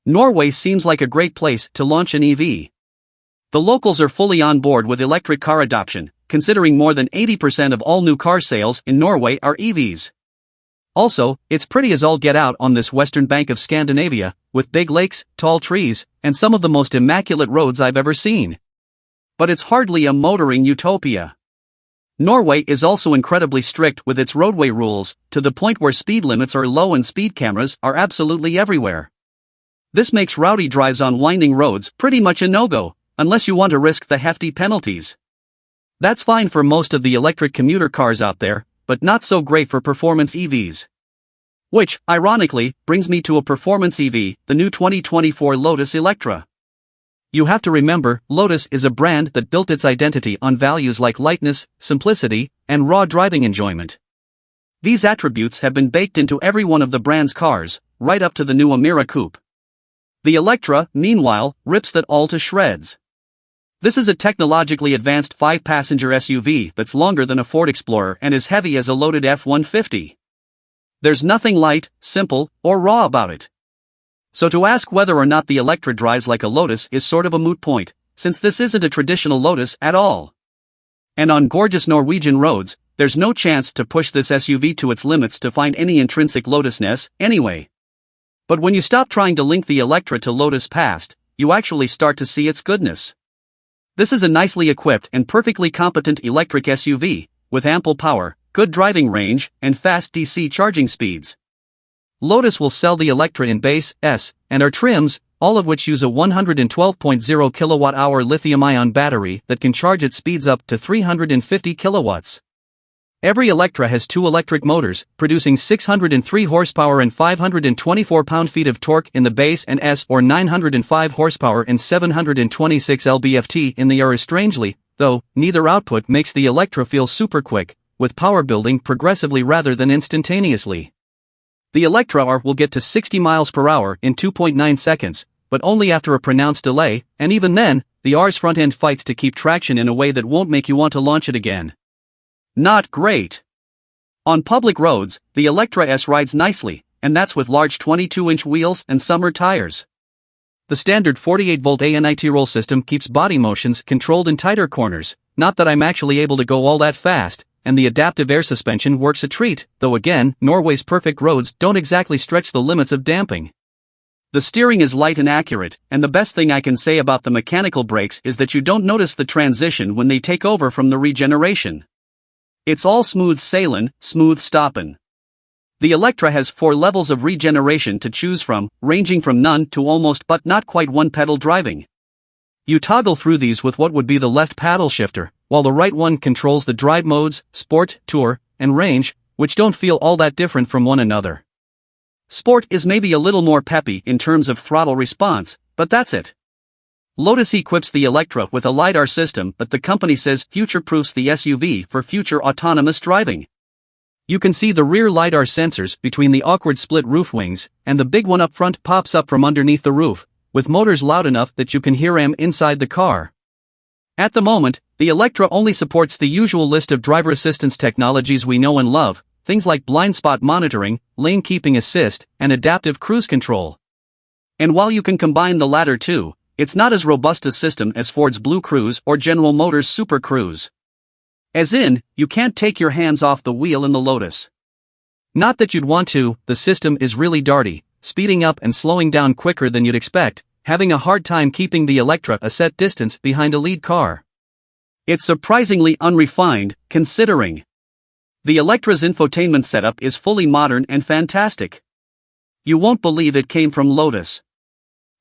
Norway seems like a great place to launch an EV. The locals are fully on board with electric car adoption, considering more than 80% of all new car sales in Norway are EVs. Also, it's pretty as all get out on this western bank of Scandinavia, with big lakes, tall trees, and some of the most immaculate roads I've ever seen. But it's hardly a motoring utopia. Norway is also incredibly strict with its roadway rules, to the point where speed limits are low and speed cameras are absolutely everywhere. This makes rowdy drives on winding roads pretty much a no-go, unless you want to risk the hefty penalties. That's fine for most of the electric commuter cars out there, but not so great for performance EVs. Which, ironically, brings me to a performance EV, the new 2024 Lotus Electra. You have to remember, Lotus is a brand that built its identity on values like lightness, simplicity, and raw driving enjoyment. These attributes have been baked into every one of the brand's cars, right up to the new Amira coupe. The Electra, meanwhile, rips that all to shreds. This is a technologically advanced 5-passenger SUV that's longer than a Ford Explorer and as heavy as a loaded F-150. There's nothing light, simple, or raw about it. So to ask whether or not the Electra drives like a Lotus is sort of a moot point, since this isn't a traditional Lotus at all. And on gorgeous Norwegian roads, there's no chance to push this SUV to its limits to find any intrinsic Lotusness, anyway. But when you stop trying to link the Electra to Lotus past, you actually start to see its goodness. This is a nicely equipped and perfectly competent electric SUV, with ample power, good driving range, and fast DC charging speeds. Lotus will sell the Electra in base, S, and R trims, all of which use a 112.0 kWh lithium-ion battery that can charge at speeds up to 350 kilowatts. Every Electra has two electric motors, producing 603 horsepower and 524 pound-feet of torque in the base and S, or 905 horsepower and 726 lb-ft in the R. Strangely, though, neither output makes the Electra feel super quick, with power building progressively rather than instantaneously. The Electra R will get to 60 miles per hour in 2.9 seconds, but only after a pronounced delay, and even then, the R's front end fights to keep traction in a way that won't make you want to launch it again. Not great. On public roads, the Electra S rides nicely, and that's with large 22-inch wheels and summer tires. The standard 48-volt ANI roll system keeps body motions controlled in tighter corners, not that I'm actually able to go all that fast, and the adaptive air suspension works a treat, though again, Norway's perfect roads don't exactly stretch the limits of damping. The steering is light and accurate, and the best thing I can say about the mechanical brakes is that you don't notice the transition when they take over from the regeneration. It's all smooth sailin', smooth stoppin'. The Electra has 4 levels of regeneration to choose from, ranging from none to almost but not quite one-pedal driving. You toggle through these with what would be the left paddle shifter, while the right one controls the drive modes, Sport, Tour, and Range, which don't feel all that different from one another. Sport is maybe a little more peppy in terms of throttle response, but that's it. Lotus equips the Electra with a LiDAR system that the company says future-proofs the SUV for future autonomous driving. You can see the rear LiDAR sensors between the awkward split roof wings, and the big one up front pops up from underneath the roof, with motors loud enough that you can hear them inside the car. At the moment, the Electra only supports the usual list of driver assistance technologies we know and love, things like blind spot monitoring, lane keeping assist, and adaptive cruise control. And while you can combine the latter two, it's not as robust a system as Ford's Blue Cruise or General Motors' Super Cruise. As in, you can't take your hands off the wheel in the Lotus. Not that you'd want to, the system is really darty, speeding up and slowing down quicker than you'd expect, having a hard time keeping the Electra a set distance behind a lead car. It's surprisingly unrefined, considering. The Electra's infotainment setup is fully modern and fantastic. You won't believe it came from Lotus.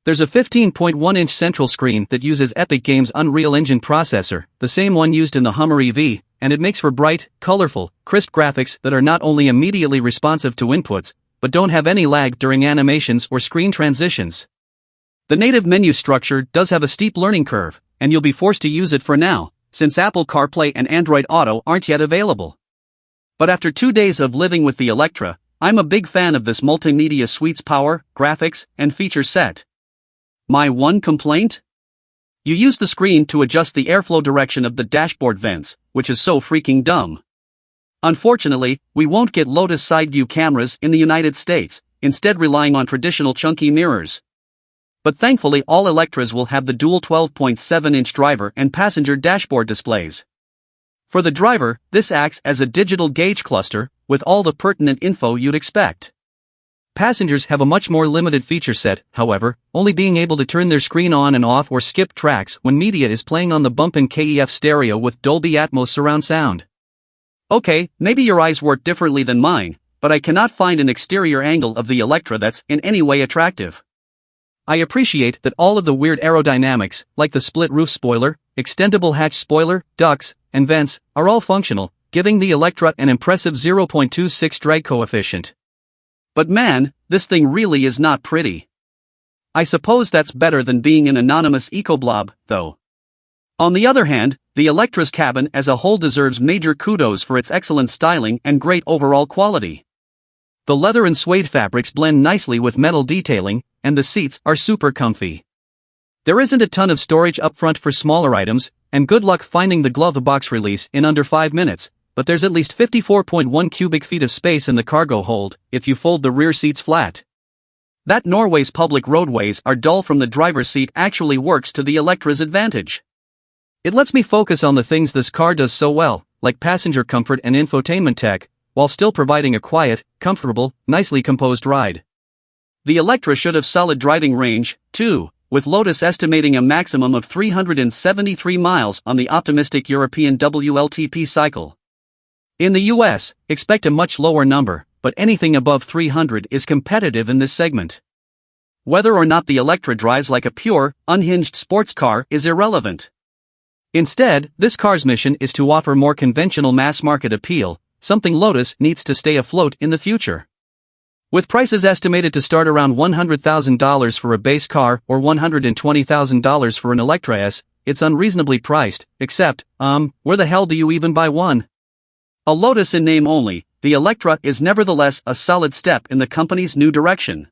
There's a 15.1-inch central screen that uses Epic Games' Unreal Engine processor, the same one used in the Hummer EV, and it makes for bright, colorful, crisp graphics that are not only immediately responsive to inputs, but don't have any lag during animations or screen transitions. The native menu structure does have a steep learning curve, and you'll be forced to use it for now, since Apple CarPlay and Android Auto aren't yet available. But after 2 days of living with the Electra, I'm a big fan of this multimedia suite's power, graphics, and feature set. My one complaint? You use the screen to adjust the airflow direction of the dashboard vents, which is so freaking dumb. Unfortunately, we won't get Lotus side view cameras in the United States, instead relying on traditional chunky mirrors. But thankfully all Electras will have the dual 12.7-inch driver and passenger dashboard displays. For the driver, this acts as a digital gauge cluster, with all the pertinent info you'd expect. Passengers have a much more limited feature set, however, only being able to turn their screen on and off or skip tracks when media is playing on the bumpin' KEF stereo with Dolby Atmos surround sound. Okay, maybe your eyes work differently than mine, but I cannot find an exterior angle of the Electra that's in any way attractive. I appreciate that all of the weird aerodynamics, like the split roof spoiler, extendable hatch spoiler, ducts, and vents, are all functional, giving the Electra an impressive 0.26 drag coefficient. But man, this thing really is not pretty. I suppose that's better than being an anonymous ecoblob, though. On the other hand, the Electra's cabin as a whole deserves major kudos for its excellent styling and great overall quality. The leather and suede fabrics blend nicely with metal detailing, and the seats are super comfy. There isn't a ton of storage up front for smaller items, and good luck finding the glove box release in under 5 minutes, but there's at least 54.1 cubic feet of space in the cargo hold if you fold the rear seats flat. That Norway's public roadways are dull from the driver's seat actually works to the Electra's advantage. It lets me focus on the things this car does so well, like passenger comfort and infotainment tech, while still providing a quiet, comfortable, nicely composed ride. The Electra should have solid driving range, too, with Lotus estimating a maximum of 373 miles on the optimistic European WLTP cycle. In the US, expect a much lower number, but anything above 300 is competitive in this segment. Whether or not the Electra drives like a pure, unhinged sports car is irrelevant. Instead, this car's mission is to offer more conventional mass-market appeal, something Lotus needs to stay afloat in the future. With prices estimated to start around $100,000 for a base car or $120,000 for an Electra S, it's unreasonably priced, except, where the hell do you even buy one? A Lotus in name only, the Electra is nevertheless a solid step in the company's new direction.